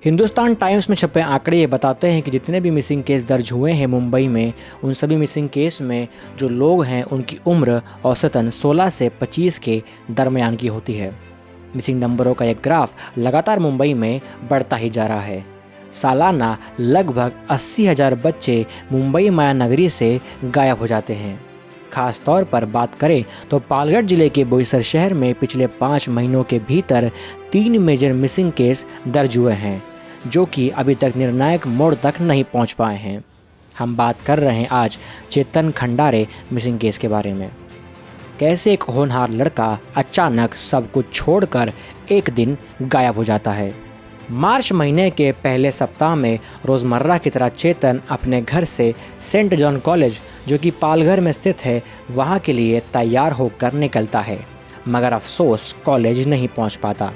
Hindustan times में छपे आंकड़े ये बताते हैं कि जितने भी मिसिंग केस दर्ज हुए हैं मुंबई में, उन सभी मिसिंग केस में जो लोग हैं उनकी उम्र औसतन 16 से 25 के दरमियान की होती है। मिसिंग नंबरों का एक ग्राफ लगातार मुंबई में बढ़ता ही जा रहा है। सालाना लगभग 80,000 बच्चे मुंबई माया नगरी से गायब हो जाते हैं। खास तौर पर बात करें तो पालघर जिले के बोईसर शहर में पिछले 5 महीनों के भीतर 3 मेजर मिसिंग केस दर्ज हुए हैं, जो कि अभी तक निर्णायक मोड़ तक नहीं पहुंच पाए हैं। हम बात कर रहे हैं आज चेतन खंडारे मिसिंग केस के बारे में। कैसे एक होनहार लड़का अचानक सब कुछ छोड़कर एक दिन गायब हो जाता है। मार्च महीने के पहले सप्ताह में रोज़मर्रा की तरह चेतन अपने घर से सेंट जॉन कॉलेज, जो कि पालघर में स्थित है, वहाँ के लिए तैयार होकर निकलता है, मगर अफसोस कॉलेज नहीं पहुँच पाता।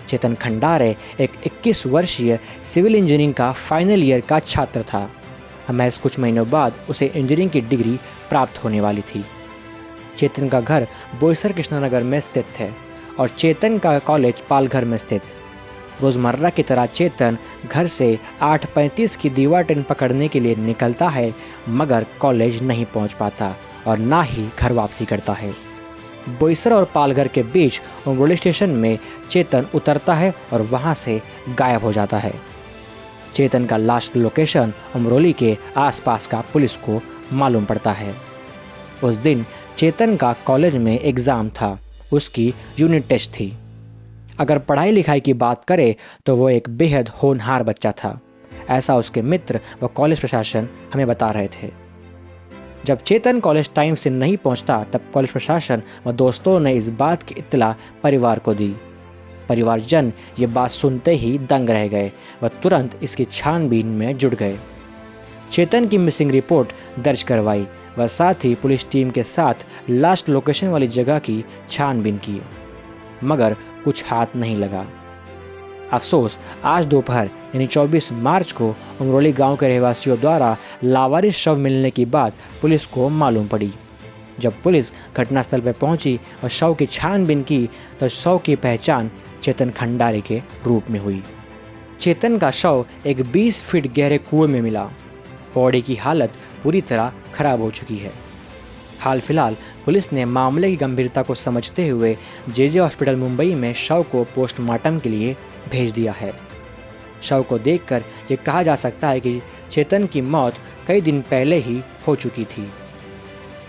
चेतन खंडारे एक 21 वर्षीय सिविल इंजीनियरिंग का फाइनल ईयर का छात्र था। महज कुछ महीनों बाद उसे इंजीनियरिंग की डिग्री प्राप्त होने वाली थी। चेतन का घर बोईसर कृष्णानगर में स्थित है और चेतन का कॉलेज पालघर में स्थित। रोज़मर्रा की तरह चेतन घर से 8:35 की दीवार ट्रेन पकड़ने के लिए निकलता है, मगर कॉलेज नहीं पहुंच पाता और ना ही घर वापसी करता है। बोईसर और पालघर के बीच उमरोली स्टेशन में चेतन उतरता है और वहां से गायब हो जाता है। चेतन का लास्ट लोकेशन उमरोली के आसपास का पुलिस को मालूम पड़ता है। उस दिन चेतन का कॉलेज में एग्ज़ाम था, उसकी यूनिट टेस्ट थी। अगर पढ़ाई लिखाई की बात करें तो वो एक बेहद होनहार बच्चा था, ऐसा उसके मित्र व कॉलेज प्रशासन हमें बता रहे थे। जब चेतन कॉलेज टाइम से नहीं पहुंचता, तब कॉलेज प्रशासन व दोस्तों ने इस बात की इत्तला परिवार को दी। परिवारजन ये बात सुनते ही दंग रह गए व तुरंत इसकी छानबीन में जुट गए। चेतन की मिसिंग रिपोर्ट दर्ज करवाई व साथ ही पुलिस टीम के साथ लास्ट लोकेशन वाली जगह की छानबीन की, मगर कुछ हाथ नहीं लगा। अफसोस आज दोपहर यानी 24 मार्च को उमरोली गांव के रहवासियों द्वारा लावारिस शव मिलने की बात पुलिस को मालूम पड़ी। जब पुलिस घटनास्थल पर पहुंची और शव की छानबीन की तो शव की पहचान चेतन खंडारे के रूप में हुई। चेतन का शव एक 20 फीट गहरे कुएं में मिला। बॉडी की हालत पूरी तरह खराब हो चुकी है। हाल फिलहाल पुलिस ने मामले की गंभीरता को समझते हुए जेजे हॉस्पिटल मुंबई में शव को पोस्टमार्टम के लिए भेज दिया है। शव को देखकर ये कहा जा सकता है कि चेतन की मौत कई दिन पहले ही हो चुकी थी।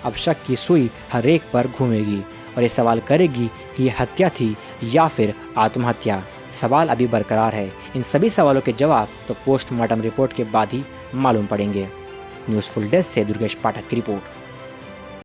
अब शक की सुई हर एक पर घूमेगी और ये सवाल करेगी कि ये हत्या थी या फिर आत्महत्या। सवाल अभी बरकरार है। इन सभी सवालों के जवाब तो पोस्टमार्टम रिपोर्ट के बाद ही मालूम पड़ेंगे। न्यूज़ फुल डेस्क से दुर्गेश पाठक की रिपोर्ट।